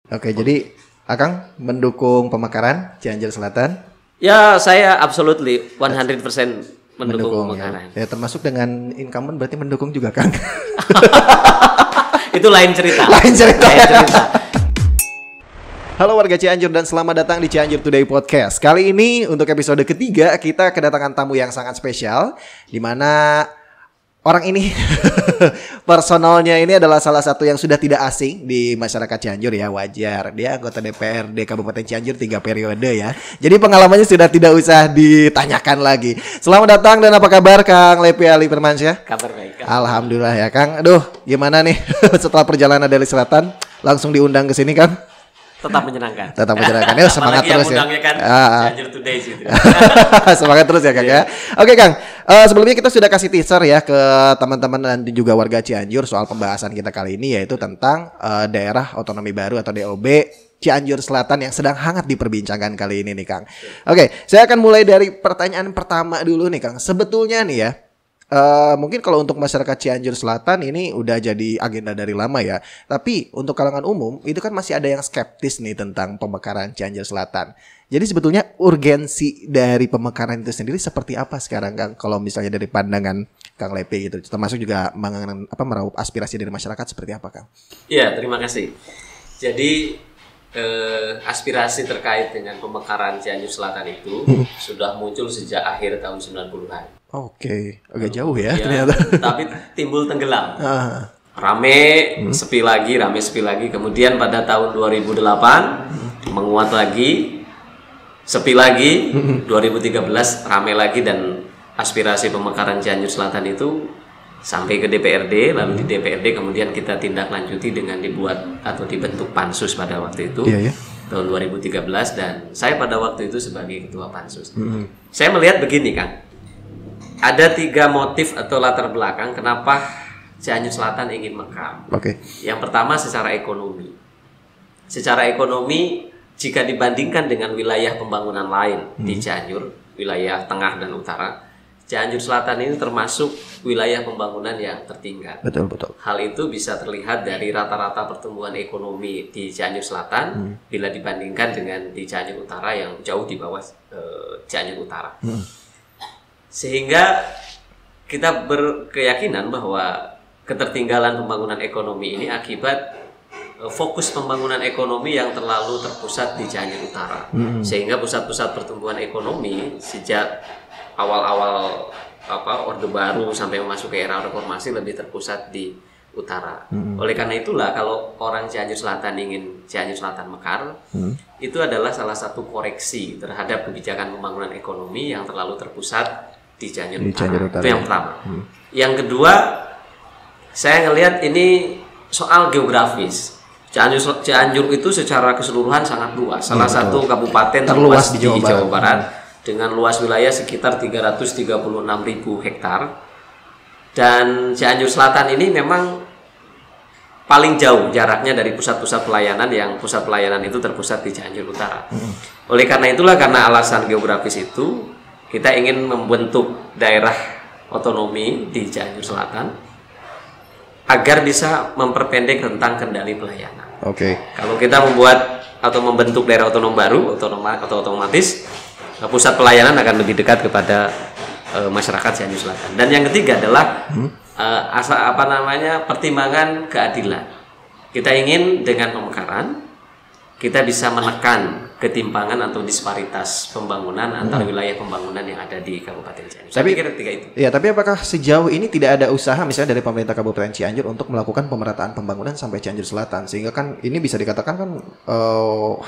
Oke, jadi Akang mendukung pemekaran Cianjur Selatan? Ya, saya absolutely 100% mendukung pemekaran. Ya, termasuk dengan incumbent berarti mendukung juga, Kang. Itu lain cerita. Lain cerita. Lain cerita. Halo warga Cianjur dan selamat datang di Cianjur Today Podcast. Kali ini untuk episode ketiga kita kedatangan tamu yang sangat spesial, di mana orang ini personalnya ini adalah salah satu yang sudah tidak asing di masyarakat Cianjur ya, wajar. Dia anggota DPRD Kabupaten Cianjur 3 periode ya. Jadi pengalamannya sudah tidak usah ditanyakan lagi. Selamat datang dan apa kabar Kang Lepi Ali Firmansyah? Kabar baik, Kang. Alhamdulillah ya Kang. Aduh, gimana nih setelah perjalanan dari selatan langsung diundang ke sini Kang? Tetap menyenangkan. Tetap menyenangkan. Ya, semangat terus ya. Kan Cianjur Today gitu. Semangat terus ya Kang ya. Oke Kang, sebelumnya kita sudah kasih teaser ya ke teman-teman dan juga warga Cianjur soal pembahasan kita kali ini, yaitu tentang daerah otonomi baru atau DOB Cianjur Selatan yang sedang hangat diperbincangkan kali ini nih Kang. Oke, saya akan mulai dari pertanyaan pertama dulu nih Kang. Sebetulnya nih ya, mungkin kalau untuk masyarakat Cianjur Selatan ini udah jadi agenda dari lama ya. Tapi untuk kalangan umum itu kan masih ada yang skeptis nih tentang pemekaran Cianjur Selatan. Jadi sebetulnya urgensi dari pemekaran itu sendiri seperti apa sekarang Kang? Kalau misalnya dari pandangan Kang Lepi gitu, termasuk juga meraup aspirasi dari masyarakat seperti apa Kang? Iya, terima kasih. Jadi aspirasi terkait dengan pemekaran Cianjur Selatan itu sudah muncul sejak akhir tahun 90-an. Oke, agak jauh ya ternyata. Tapi timbul tenggelam. Rame, sepi lagi, kemudian pada tahun 2008 menguat lagi, sepi lagi, 2013 rame lagi, dan aspirasi pemekaran Cianjur Selatan itu sampai ke DPRD, lalu di DPRD kemudian kita tindak lanjuti dengan dibuat atau dibentuk pansus pada waktu itu, tahun 2013, dan saya pada waktu itu sebagai ketua pansus. Saya melihat begini Kang, ada 3 motif atau latar belakang kenapa Cianjur Selatan ingin mekar. Yang pertama secara ekonomi. Secara ekonomi, jika dibandingkan dengan wilayah pembangunan lain di Cianjur, wilayah tengah dan utara, Cianjur Selatan ini termasuk wilayah pembangunan yang tertinggal. Betul. Hal itu bisa terlihat dari rata-rata pertumbuhan ekonomi di Cianjur Selatan bila dibandingkan dengan di Cianjur Utara yang jauh di bawah Cianjur Utara. Sehingga kita berkeyakinan bahwa ketertinggalan pembangunan ekonomi ini akibat fokus pembangunan ekonomi yang terlalu terpusat di Cianjur Utara. Sehingga pusat-pusat pertumbuhan ekonomi sejak awal-awal Orde Baru sampai memasuki era reformasi lebih terpusat di utara. Oleh karena itulah kalau orang Cianjur Selatan ingin Cianjur Selatan mekar, itu adalah salah satu koreksi terhadap kebijakan pembangunan ekonomi yang terlalu terpusat di Cianjur Utara. Itu yang pertama. Yang kedua, saya ngelihat ini soal geografis. Cianjur itu secara keseluruhan sangat luas. Salah satu kabupaten terluas di Jawa Barat dengan luas wilayah sekitar 336.000 hektar. Dan Cianjur Selatan ini memang paling jauh jaraknya dari pusat-pusat pelayanan, yang pusat pelayanan itu terpusat di Cianjur Utara. Oleh karena itulah, karena alasan geografis itu, kita ingin membentuk daerah otonomi di Cianjur Selatan agar bisa memperpendek rentang kendali pelayanan. Kalau kita membuat atau membentuk daerah otonom baru, otomatis pusat pelayanan akan lebih dekat kepada masyarakat Cianjur Selatan. Dan yang ketiga adalah pertimbangan keadilan. Kita ingin dengan pemekaran kita bisa menekan ketimpangan atau disparitas pembangunan antar wilayah pembangunan yang ada di Kabupaten Cianjur. Saya pikir 3 itu. Ya, tapi apakah sejauh ini tidak ada usaha misalnya dari pemerintah Kabupaten Cianjur untuk melakukan pemerataan pembangunan sampai Cianjur Selatan, sehingga kan ini bisa dikatakan kan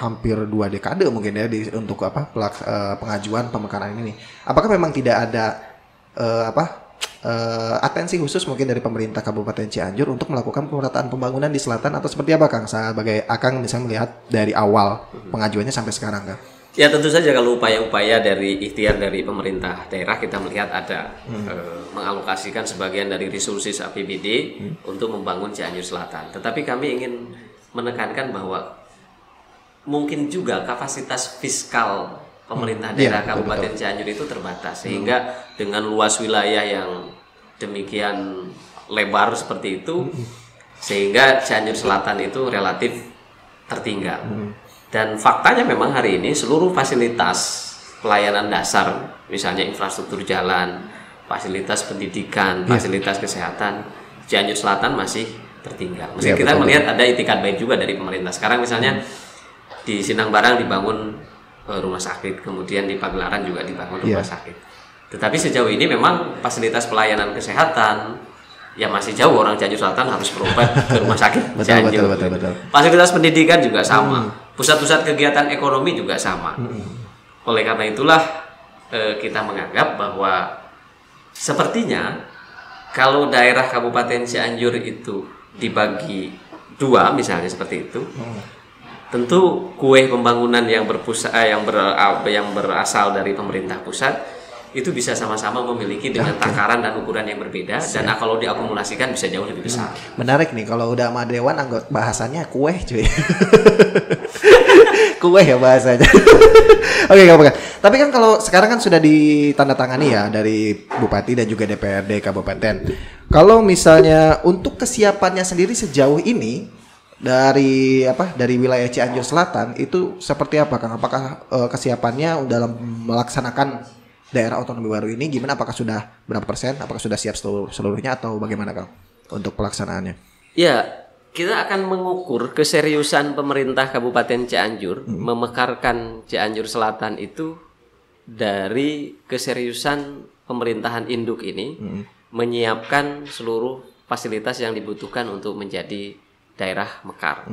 hampir 2 dekade mungkin ya untuk pengajuan pemekaran ini. Apakah memang tidak ada atensi khusus mungkin dari pemerintah Kabupaten Cianjur untuk melakukan pemerataan pembangunan di selatan, atau seperti apa Kang? Sebagai Akang misalnya melihat dari awal pengajuannya sampai sekarang Kang. Ya, tentu saja kalau upaya-upaya dari ikhtiar dari pemerintah daerah, kita melihat ada mengalokasikan sebagian dari resources APBD untuk membangun Cianjur Selatan. Tetapi kami ingin menekankan bahwa mungkin juga kapasitas fiskal pemerintah daerah Kabupaten Cianjur itu terbatas, sehingga dengan luas wilayah yang demikian lebar seperti itu, sehingga Cianjur Selatan itu relatif tertinggal. Dan faktanya memang hari ini seluruh fasilitas pelayanan dasar, misalnya infrastruktur jalan, fasilitas pendidikan, fasilitas kesehatan, Cianjur Selatan masih tertinggal. Meski kita melihat ada itikat baik juga dari pemerintah. Sekarang misalnya di Sinangbarang dibangun rumah sakit, kemudian di Pagelaran juga dibangun rumah sakit. Tetapi sejauh ini memang fasilitas pelayanan kesehatan ya masih jauh, orang Cianjur Selatan harus berobat ke rumah sakit Cianjur. Betul. Fasilitas pendidikan juga sama, pusat-pusat kegiatan ekonomi juga sama. Oleh karena itulah kita menganggap bahwa sepertinya kalau daerah Kabupaten Cianjur itu dibagi dua misalnya seperti itu, tentu kue pembangunan yang berasal dari pemerintah pusat itu bisa sama-sama memiliki dengan takaran dan ukuran yang berbeda, dan kalau diakumulasikan bisa jauh lebih besar. Menarik nih kalau udah sama Dewan anggota bahasannya kue cuy. Kue ya bahasanya. Oke, gak apa-apa. Tapi kan kalau sekarang kan sudah ditandatangani ya dari Bupati dan juga DPRD Kabupaten. Kalau misalnya untuk kesiapannya sendiri sejauh ini dari wilayah Cianjur Selatan itu seperti apa, Kang? Apakah kesiapannya dalam melaksanakan daerah otonomi baru ini gimana? Apakah sudah berapa persen? Apakah sudah siap seluruhnya atau bagaimana, Kang, untuk pelaksanaannya? Ya, kita akan mengukur keseriusan pemerintah Kabupaten Cianjur memekarkan Cianjur Selatan itu dari keseriusan pemerintahan induk ini menyiapkan seluruh fasilitas yang dibutuhkan untuk menjadi daerah mekar.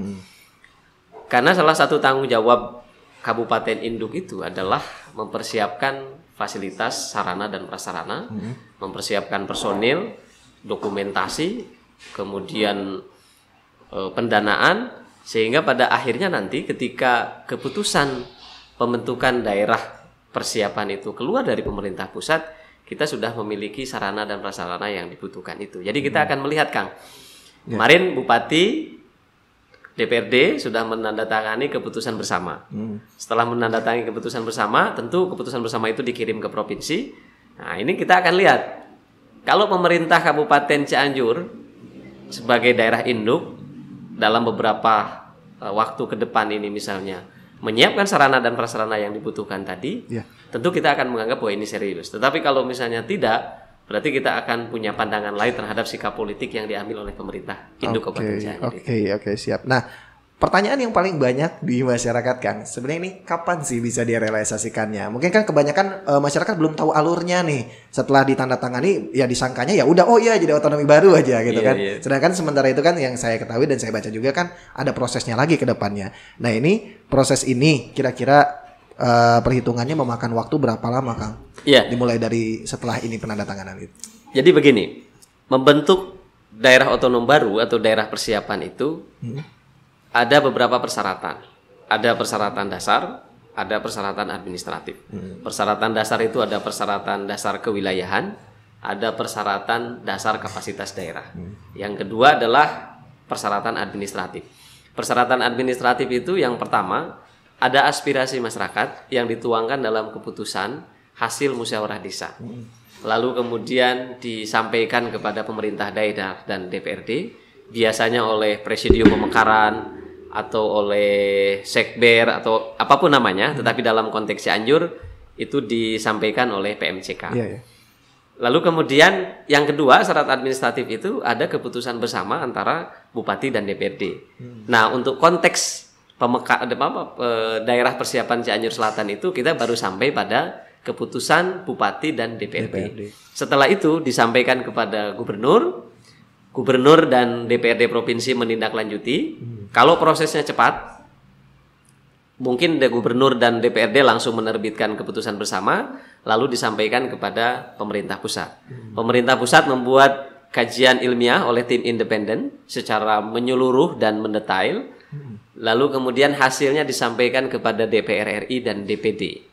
Karena salah satu tanggung jawab Kabupaten induk itu adalah mempersiapkan fasilitas sarana dan prasarana, mempersiapkan personil, dokumentasi, kemudian pendanaan, sehingga pada akhirnya nanti ketika keputusan pembentukan daerah persiapan itu keluar dari pemerintah pusat, kita sudah memiliki sarana dan prasarana yang dibutuhkan itu. Jadi kita akan melihat, Kang, kemarin Bupati DPRD sudah menandatangani keputusan bersama. Setelah menandatangani keputusan bersama, tentu keputusan bersama itu dikirim ke provinsi. Nah, ini kita akan lihat kalau pemerintah Kabupaten Cianjur sebagai daerah induk dalam beberapa waktu ke depan ini misalnya menyiapkan sarana dan prasarana yang dibutuhkan tadi, tentu kita akan menganggap bahwa ini serius. Tetapi kalau misalnya tidak, berarti kita akan punya pandangan lain terhadap sikap politik yang diambil oleh pemerintah induk Kabupaten Cianjur. Oke, siap. Nah, pertanyaan yang paling banyak di masyarakat, Kang, sebenarnya ini kapan sih bisa direalisasikannya? Mungkin kan kebanyakan masyarakat belum tahu alurnya nih. Setelah ditandatangani ya disangkanya ya udah jadi otonomi baru aja gitu kan. Sedangkan sementara itu kan yang saya ketahui dan saya baca juga kan ada prosesnya lagi ke depannya. Nah, ini proses ini kira-kira perhitungannya memakan waktu berapa lama, Kang? Dimulai dari setelah ini penandatanganan itu. Jadi begini, membentuk daerah otonom baru atau daerah persiapan itu ada beberapa persyaratan. Ada persyaratan dasar, ada persyaratan administratif. Persyaratan dasar itu ada persyaratan dasar kewilayahan, ada persyaratan dasar kapasitas daerah. Yang kedua adalah persyaratan administratif. Persyaratan administratif itu yang pertama, ada aspirasi masyarakat yang dituangkan dalam keputusan hasil musyawarah desa. Lalu kemudian disampaikan kepada pemerintah daerah dan DPRD, biasanya oleh Presidium Pemekaran atau oleh Sekber atau apapun namanya, tetapi dalam konteks Cianjur itu disampaikan oleh PMCK. Lalu kemudian yang kedua, syarat administratif itu ada keputusan bersama antara Bupati dan DPRD. Nah, untuk konteks daerah persiapan Cianjur Selatan itu kita baru sampai pada keputusan Bupati dan DPRD. Setelah itu disampaikan kepada Gubernur dan DPRD provinsi menindaklanjuti. Kalau prosesnya cepat, mungkin Gubernur dan DPRD langsung menerbitkan keputusan bersama, lalu disampaikan kepada pemerintah pusat. Pemerintah pusat membuat kajian ilmiah oleh tim independen secara menyeluruh dan mendetail, lalu kemudian hasilnya disampaikan kepada DPR RI dan DPD.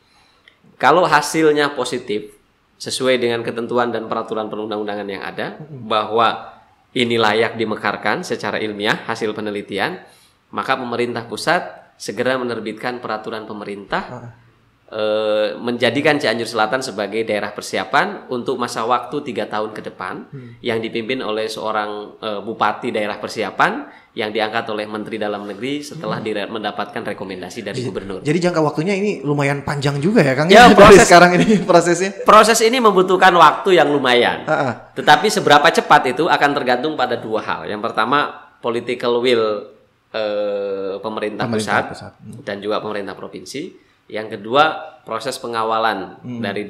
Kalau hasilnya positif, sesuai dengan ketentuan dan peraturan perundang-undangan yang ada, bahwa ini layak dimekarkan secara ilmiah hasil penelitian, maka pemerintah pusat segera menerbitkan peraturan pemerintah menjadikan Cianjur Selatan sebagai daerah persiapan untuk masa waktu 3 tahun ke depan yang dipimpin oleh seorang bupati daerah persiapan yang diangkat oleh Menteri Dalam Negeri setelah mendapatkan rekomendasi dari gubernur. Jadi jangka waktunya ini lumayan panjang juga ya Kang? Ya, proses sekarang ini prosesnya. Proses ini membutuhkan waktu yang lumayan. Tetapi seberapa cepat itu akan tergantung pada 2 hal. Yang pertama, political will pemerintah pusat dan juga pemerintah provinsi. Yang kedua, proses pengawalan dari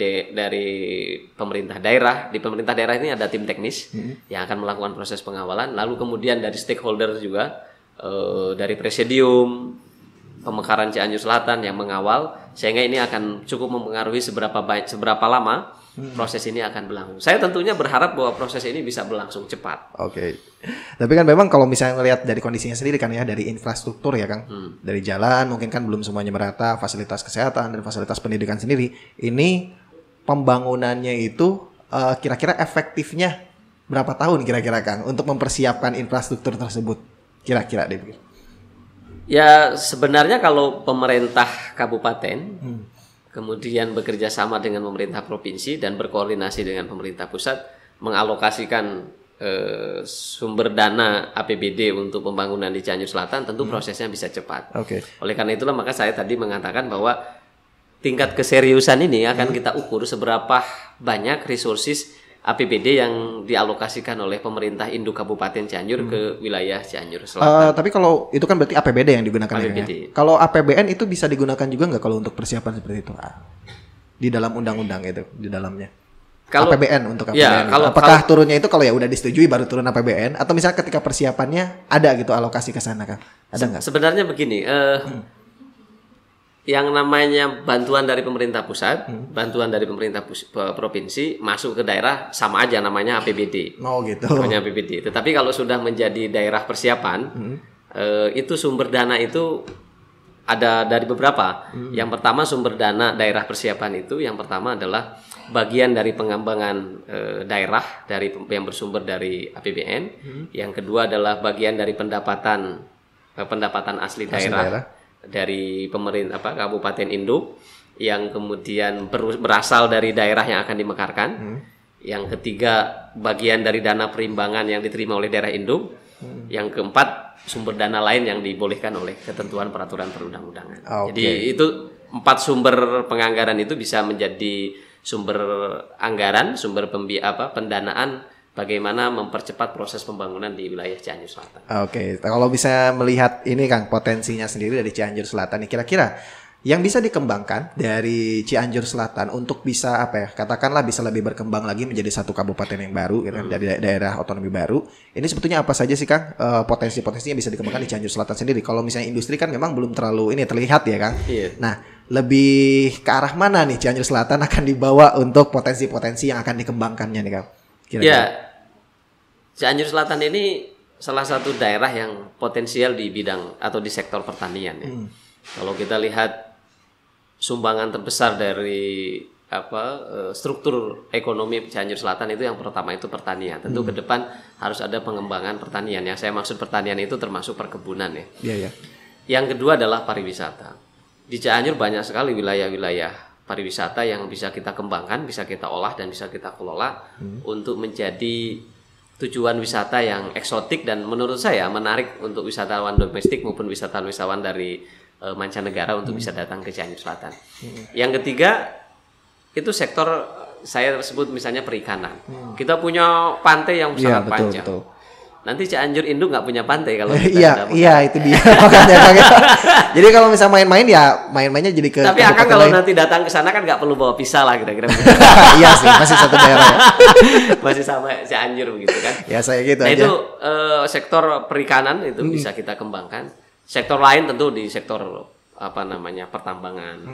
pemerintah daerah. Di pemerintah daerah ini ada tim teknis yang akan melakukan proses pengawalan. Lalu kemudian dari stakeholder juga, dari presidium, pemekaran Cianjur Selatan yang mengawal. Sehingga ini akan cukup mempengaruhi seberapa lama proses ini akan berlangsung. Saya tentunya berharap bahwa proses ini bisa berlangsung cepat. Oke. Tapi kan memang kalau misalnya melihat dari kondisinya sendiri kan ya, dari infrastruktur ya Kang, dari jalan mungkin kan belum semuanya merata, fasilitas kesehatan dan fasilitas pendidikan sendiri. Ini pembangunannya itu kira-kira efektifnya berapa tahun kira-kira Kang untuk mempersiapkan infrastruktur tersebut? Kira-kira deh. Ya sebenarnya kalau pemerintah kabupaten kemudian bekerja sama dengan pemerintah provinsi dan berkoordinasi dengan pemerintah pusat mengalokasikan sumber dana APBD untuk pembangunan di Cianjur Selatan, tentu prosesnya bisa cepat. Oleh karena itulah maka saya tadi mengatakan bahwa tingkat keseriusan ini akan kita ukur seberapa banyak resources APBD yang dialokasikan oleh pemerintah induk Kabupaten Cianjur ke wilayah Cianjur Selatan. Tapi kalau itu kan berarti APBD yang digunakan APBD. Ya? Kalau APBN itu bisa digunakan juga nggak kalau untuk persiapan seperti itu? Di dalam undang-undang itu, di dalamnya. Kalau APBN untuk APBN. Ya, apakah turunnya itu kalau ya udah disetujui baru turun APBN atau misalnya ketika persiapannya ada gitu alokasi ke sana Kang? Ada nggak? Sebenarnya begini, yang namanya bantuan dari pemerintah pusat, bantuan dari pemerintah provinsi masuk ke daerah sama aja namanya APBD. Oh gitu. Namanya APBD. Tetapi kalau sudah menjadi daerah persiapan, itu sumber dana itu ada dari beberapa. Yang pertama sumber dana daerah persiapan itu, yang pertama adalah bagian dari pengembangan daerah dari yang bersumber dari APBN. Yang kedua adalah bagian dari pendapatan asli daerah dari pemerintah kabupaten induk, yang kemudian berasal dari daerah yang akan dimekarkan. Yang ketiga bagian dari dana perimbangan yang diterima oleh daerah induk. Yang keempat sumber dana lain yang dibolehkan oleh ketentuan peraturan perundang-undangan. Jadi itu 4 sumber penganggaran itu bisa menjadi sumber anggaran, sumber pendanaan bagaimana mempercepat proses pembangunan di wilayah Cianjur Selatan. Kalau bisa melihat ini Kang potensinya sendiri dari Cianjur Selatan nih, kira-kira yang bisa dikembangkan dari Cianjur Selatan untuk bisa katakanlah bisa lebih berkembang lagi menjadi satu kabupaten yang baru gitu, dari daerah otonomi baru. Ini sebetulnya apa saja sih Kang potensi-potensinya bisa dikembangkan di Cianjur Selatan sendiri? Kalau misalnya industri kan memang belum terlalu terlihat ya Kang. Nah, lebih ke arah mana nih Cianjur Selatan akan dibawa untuk potensi-potensi yang akan dikembangkannya nih Kang? Kira-kira. Ya, Cianjur Selatan ini salah satu daerah yang potensial di bidang atau di sektor pertanian ya. Kalau kita lihat sumbangan terbesar dari struktur ekonomi Cianjur Selatan itu yang pertama itu pertanian. Tentu ke depan harus ada pengembangan pertanian. Yang saya maksud pertanian itu termasuk perkebunan ya. Yang kedua adalah pariwisata. Di Cianjur banyak sekali wilayah-wilayah pariwisata yang bisa kita kembangkan, bisa kita olah dan bisa kita kelola untuk menjadi tujuan wisata yang eksotik dan menurut saya menarik untuk wisatawan domestik maupun wisatawan dari mancanegara untuk bisa datang ke Cianjur Selatan. Yang ketiga itu sektor saya sebut misalnya perikanan. Kita punya pantai yang sangat panjang. Betul. Nanti Cianjur induk nggak punya pantai kalau kita itu dia makanya Kang. Jadi kalau misalnya main-main ya main-mainnya jadi ke. Tapi Akang kalau nanti datang ke sana kan nggak perlu bawa pisah lah kira-kira. Iya sih, masih satu daerah ya. Masih sama Cianjur begitu kan. Ya saya gitu aja. Itu sektor perikanan itu bisa kita kembangkan. Sektor lain tentu di sektor pertambangan.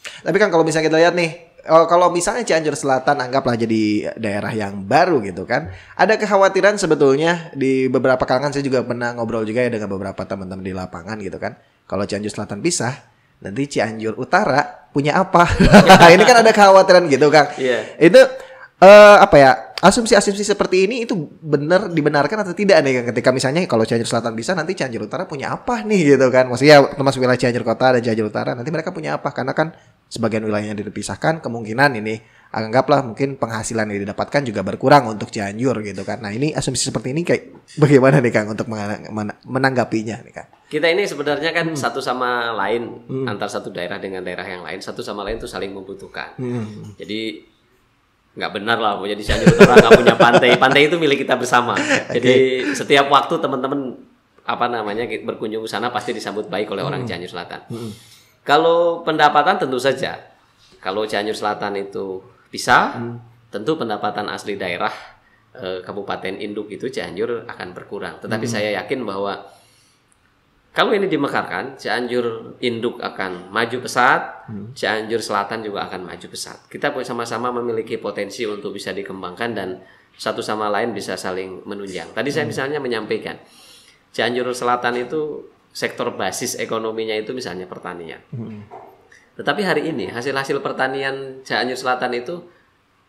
Tapi kan kalau misalnya kita lihat nih, kalau misalnya Cianjur Selatan anggaplah jadi daerah yang baru gitu kan, ada kekhawatiran sebetulnya di beberapa kalangan. Saya juga pernah ngobrol juga ya dengan beberapa teman-teman di lapangan gitu kan. Kalau Cianjur Selatan pisah, nanti Cianjur Utara punya apa? Ini kan ada kekhawatiran gitu Kang. Itu asumsi-asumsi seperti ini itu benar dibenarkan atau tidak nih ketika misalnya kalau Cianjur Selatan bisa nanti Cianjur Utara punya apa nih gitu kan, maksudnya termasuk wilayah Cianjur Kota dan Cianjur Utara nanti mereka punya apa, karena kan sebagian wilayahnya dipisahkan, kemungkinan ini anggaplah mungkin penghasilan yang didapatkan juga berkurang untuk Cianjur gitu kan. Nah ini asumsi seperti ini kayak bagaimana nih Kang untuk menanggapinya nih Kang? Kita ini sebenarnya kan satu sama lain, antar satu daerah dengan daerah yang lain, satu sama lain itu saling membutuhkan. Jadi nggak benar lah mau jadi Cianjur Utara nggak punya pantai. Pantai itu milik kita bersama. Jadi setiap waktu teman-teman berkunjung ke sana pasti disambut baik oleh orang Cianjur Selatan. Kalau pendapatan tentu saja, kalau Cianjur Selatan itu bisa, tentu pendapatan asli daerah Kabupaten Induk itu Cianjur akan berkurang. Tetapi saya yakin bahwa kalau ini dimekarkan, Cianjur Induk akan maju pesat, Cianjur Selatan juga akan maju pesat. Kita sama-sama memiliki potensi untuk bisa dikembangkan dan satu sama lain bisa saling menunjang. Tadi saya misalnya menyampaikan, Cianjur Selatan itu sektor basis ekonominya itu misalnya pertanian. Tetapi hari ini hasil-hasil pertanian Cianjur Selatan itu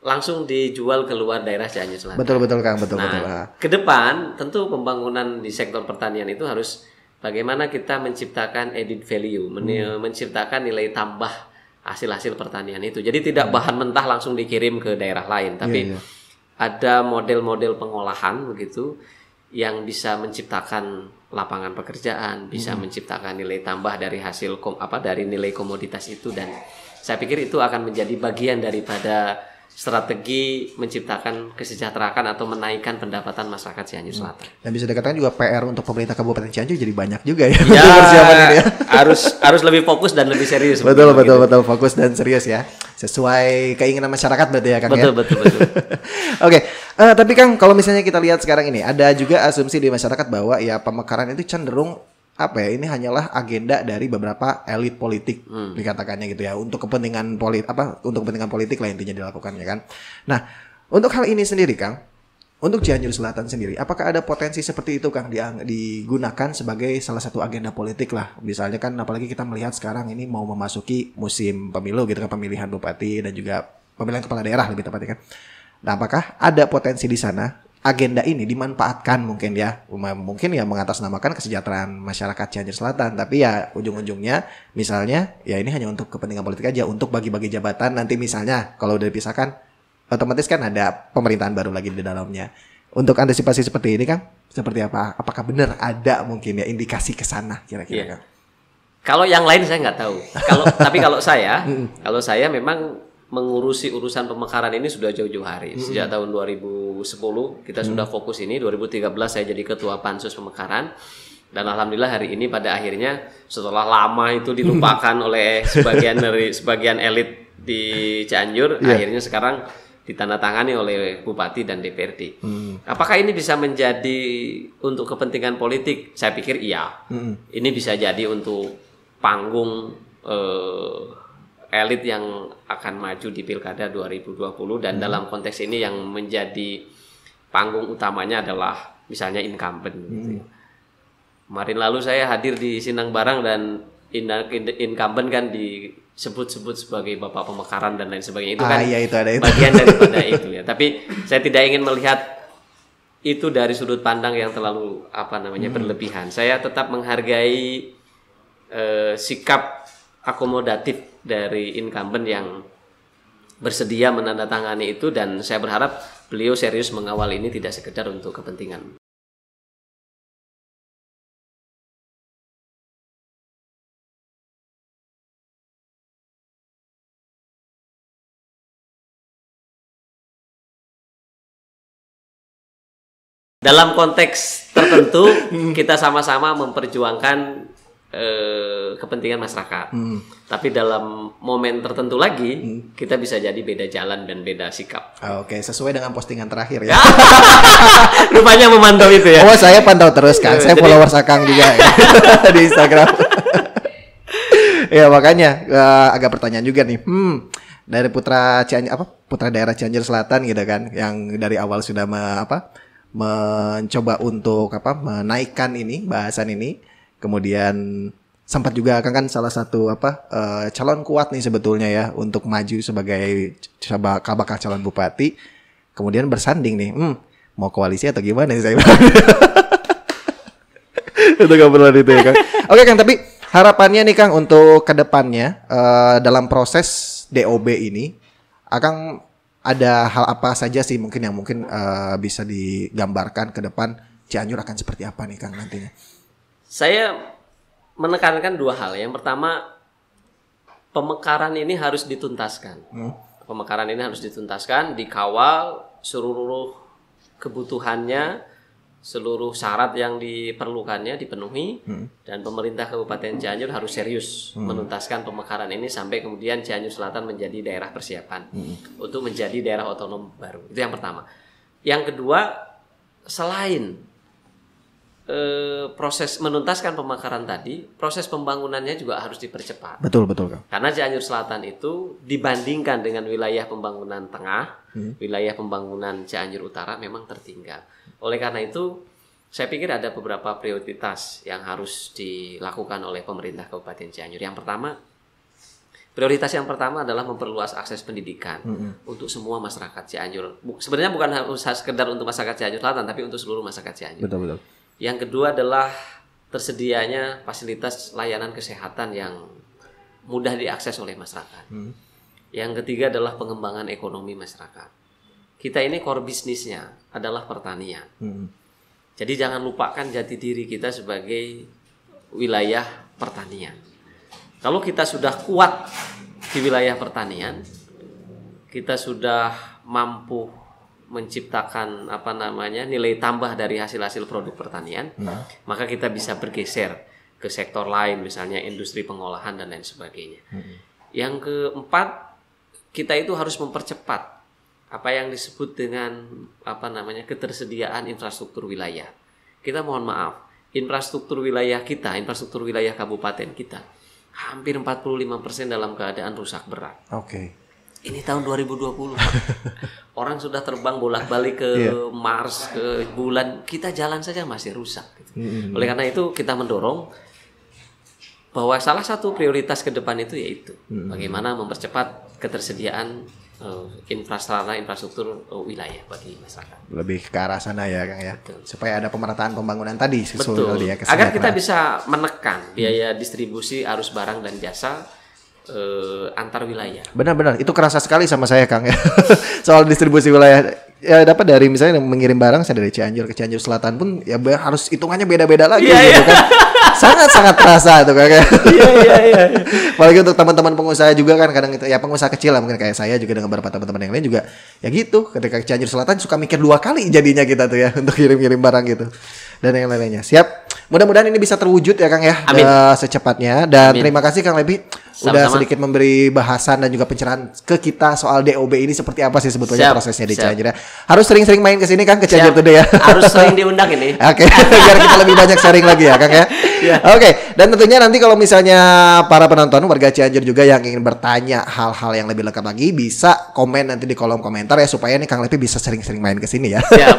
langsung dijual keluar daerah Cianjur Selatan. Betul Kang, betul. Ke depan tentu pembangunan di sektor pertanian itu harus bagaimana kita menciptakan added value, menciptakan nilai tambah hasil-hasil pertanian itu. Jadi tidak bahan mentah langsung dikirim ke daerah lain, tapi ada model-model pengolahan begitu yang bisa menciptakan lapangan pekerjaan, bisa menciptakan nilai tambah dari hasil dari nilai komoditas itu, dan saya pikir itu akan menjadi bagian daripada strategi menciptakan kesejahteraan atau menaikkan pendapatan masyarakat Cianjur Selatan. Dan bisa dikatakan juga PR untuk pemerintah Kabupaten Cianjur jadi banyak juga ya. Ya, harus lebih fokus dan lebih serius. Betul fokus dan serius ya. Sesuai keinginan masyarakat berarti ya Kang. Betul. Oke, tapi Kang kalau misalnya kita lihat sekarang ini ada juga asumsi di masyarakat bahwa ya pemekaran itu cenderung ini hanyalah agenda dari beberapa elit politik dikatakannya gitu ya, untuk kepentingan politik lah intinya dilakukan ya kan. Nah, untuk hal ini sendiri Kang, untuk Cianjur Selatan sendiri, apakah ada potensi seperti itu Kang digunakan sebagai salah satu agenda politik lah? Misalnya kan apalagi kita melihat sekarang ini mau memasuki musim pemilu gitu kan, pemilihan bupati dan juga pemilihan kepala daerah lebih tepatnya kan. Nah, apakah ada potensi di sana agenda ini dimanfaatkan mungkin ya mengatasnamakan kesejahteraan masyarakat Cianjur Selatan, tapi ya ujung-ujungnya misalnya ya ini hanya untuk kepentingan politik aja, untuk bagi-bagi jabatan nanti misalnya kalau udah dipisahkan otomatis kan ada pemerintahan baru lagi di dalamnya. Untuk antisipasi seperti ini Kang, seperti apa? Apakah benar ada mungkin ya indikasi ke sana kira-kira Kang? Kalau yang lain saya nggak tahu. Tapi kalau saya memang mengurusi urusan pemekaran ini sudah jauh-jauh hari. Sejak tahun 2010 kita sudah fokus ini. 2013 saya jadi ketua Pansus Pemekaran. Dan alhamdulillah hari ini pada akhirnya setelah lama itu dilupakan oleh sebagian elit di Cianjur, akhirnya sekarang ditandatangani oleh Bupati dan DPRD. Apakah ini bisa menjadi untuk kepentingan politik? Saya pikir iya. Ini bisa jadi untuk panggung elit yang akan maju di Pilkada 2020, dan dalam konteks ini yang menjadi panggung utamanya adalah misalnya incumbent. Kemarin lalu saya hadir di Sindang Barang dan incumbent kan disebut-sebut sebagai bapak pemekaran dan lain sebagainya, itu kan itu ada bagian daripada itu ya. Tapi saya tidak ingin melihat itu dari sudut pandang yang terlalu berlebihan. Saya tetap menghargai sikap akomodatif dari incumbent yang bersedia menandatangani itu, dan saya berharap beliau serius mengawal ini tidak sekedar untuk kepentingan. Dalam konteks tertentu kita sama-sama memperjuangkan kepentingan masyarakat. Tapi dalam momen tertentu lagi kita bisa jadi beda jalan dan beda sikap. Oke, sesuai dengan postingan terakhir ya. Rupanya memantau itu ya. Oh, saya pantau terus kan. Saya followers Akang juga ya, di Instagram. Ya makanya agak pertanyaan juga nih. Dari putra daerah Cianjur Selatan gitu kan, yang dari awal sudah mencoba untuk menaikkan ini bahasan ini. Kemudian sempat juga kan salah satu calon kuat nih sebetulnya ya untuk maju sebagai bakal calon bupati. Kemudian bersanding nih, mau koalisi atau gimana sih saya? Itu gak perlu itu ya Kang. Oke Kang, tapi harapannya nih Kang untuk kedepannya dalam proses DOB ini akan ada hal apa saja sih mungkin yang bisa digambarkan ke depan Cianjur akan seperti apa nih Kang nantinya? Saya menekankan dua hal. Yang pertama, pemekaran ini harus dituntaskan. Pemekaran ini harus dituntaskan, dikawal seluruh kebutuhannya, seluruh syarat yang diperlukannya dipenuhi, dan pemerintah Kabupaten Cianjur harus serius menuntaskan pemekaran ini sampai kemudian Cianjur Selatan menjadi daerah persiapan untuk menjadi daerah otonom baru. Itu yang pertama. Yang kedua, selain proses menuntaskan pemekaran tadi, proses pembangunannya juga harus dipercepat. Betul Kang. Karena Cianjur Selatan itu dibandingkan dengan wilayah pembangunan tengah, wilayah pembangunan Cianjur Utara memang tertinggal. Oleh karena itu, saya pikir ada beberapa prioritas yang harus dilakukan oleh pemerintah Kabupaten Cianjur. Yang pertama, prioritas yang pertama adalah memperluas akses pendidikan untuk semua masyarakat Cianjur. Sebenarnya bukan sekedar untuk masyarakat Cianjur Selatan, tapi untuk seluruh masyarakat Cianjur. Betul. Yang kedua adalah tersedianya fasilitas layanan kesehatan yang mudah diakses oleh masyarakat. Yang ketiga adalah pengembangan ekonomi masyarakat. Kita ini core bisnisnya adalah pertanian. Jadi jangan lupakan jati diri kita sebagai wilayah pertanian. Kalau kita sudah kuat di wilayah pertanian, kita sudah mampu menciptakan nilai tambah dari hasil-hasil produk pertanian, maka kita bisa bergeser ke sektor lain, misalnya industri pengolahan dan lain sebagainya. Yang keempat, kita itu harus mempercepat apa yang disebut dengan ketersediaan infrastruktur wilayah. Kita mohon maaf, infrastruktur wilayah kita, infrastruktur wilayah kabupaten kita hampir 45% dalam keadaan rusak berat. Oke. Ini tahun 2020. Orang sudah terbang bolak-balik ke Mars, ke bulan, kita jalan saja masih rusak gitu. Oleh karena itu kita mendorong bahwa salah satu prioritas ke depan itu yaitu bagaimana mempercepat ketersediaan infrastruktur wilayah bagi masyarakat. Lebih ke arah sana ya Kang ya. Betul. Supaya ada pemerataan pembangunan tadi Betul. Ya, agar kita bisa menekan biaya distribusi arus barang dan jasa antar wilayah. Benar-benar itu kerasa sekali sama saya Kang ya. Soal distribusi wilayah ya dapat dari misalnya mengirim barang saya dari Cianjur ke Cianjur Selatan pun ya harus hitungannya beda-beda lagi gitu kan. Sangat-sangat terasa tuh Kang ya. Iya. Apalagi untuk teman-teman pengusaha juga kan kadang itu ya pengusaha kecil lah mungkin kayak saya juga dengan beberapa teman-teman yang lain juga ya gitu ketika ke Cianjur Selatan suka mikir 2 kali jadinya kita tuh ya untuk kirim-kirim barang gitu dan yang lainnya. Siap. Mudah-mudahan ini bisa terwujud ya Kang ya. Amin. Secepatnya dan Amin. Terima kasih Kang Lebi udah sedikit memberi bahasan dan juga pencerahan ke kita soal DOB ini seperti apa sih sebetulnya prosesnya di Cianjur ya. Harus sering-sering main ke sini Kang ke Cianjur Today ya. Harus sering diundang ini. Oke, biar kita lebih banyak sharing lagi ya Kang ya. Oke, dan tentunya nanti kalau misalnya para penonton warga Cianjur juga yang ingin bertanya hal-hal yang lebih lengkap lagi bisa komen nanti di kolom komentar ya supaya nih Kang Levi bisa sering-sering main ke sini ya. Siap.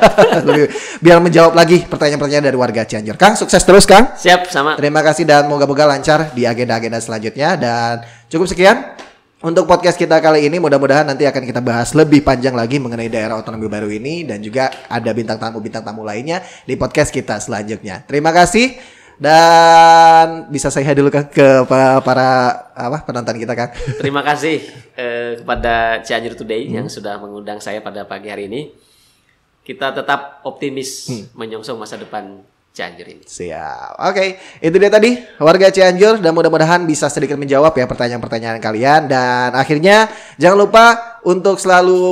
Biar menjawab lagi pertanyaan-pertanyaan dari warga Cianjur. Kang, sukses terus Kang. Siap, sama. Terima kasih dan moga-moga lancar di agenda-agenda selanjutnya dan cukup sekian untuk podcast kita kali ini. Mudah-mudahan nanti akan kita bahas lebih panjang lagi mengenai daerah otonomi baru ini dan juga ada bintang tamu lainnya di podcast kita selanjutnya. Terima kasih dan bisa saya dulu Kang ke para penonton kita Kang. Terima kasih kepada Cianjur Today yang sudah mengundang saya pada pagi hari ini. Kita tetap optimis menyongsong masa depan Cianjur ini. Siap. Oke, itu dia tadi warga Cianjur dan mudah-mudahan bisa sedikit menjawab ya pertanyaan-pertanyaan kalian dan akhirnya jangan lupa untuk selalu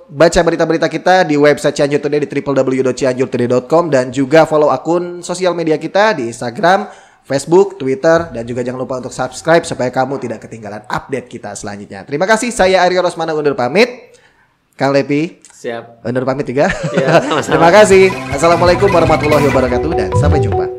baca berita-berita kita di website Cianjur Today di www.cianjurtoday.com dan juga follow akun sosial media kita di Instagram, Facebook, Twitter dan juga jangan lupa untuk subscribe supaya kamu tidak ketinggalan update kita selanjutnya. Terima kasih. Saya Aryo Rosmana undur pamit. Kang Levi siap. Undur pamit juga. Ya, sama-sama. Terima kasih. Assalamualaikum warahmatullahi wabarakatuh dan sampai jumpa.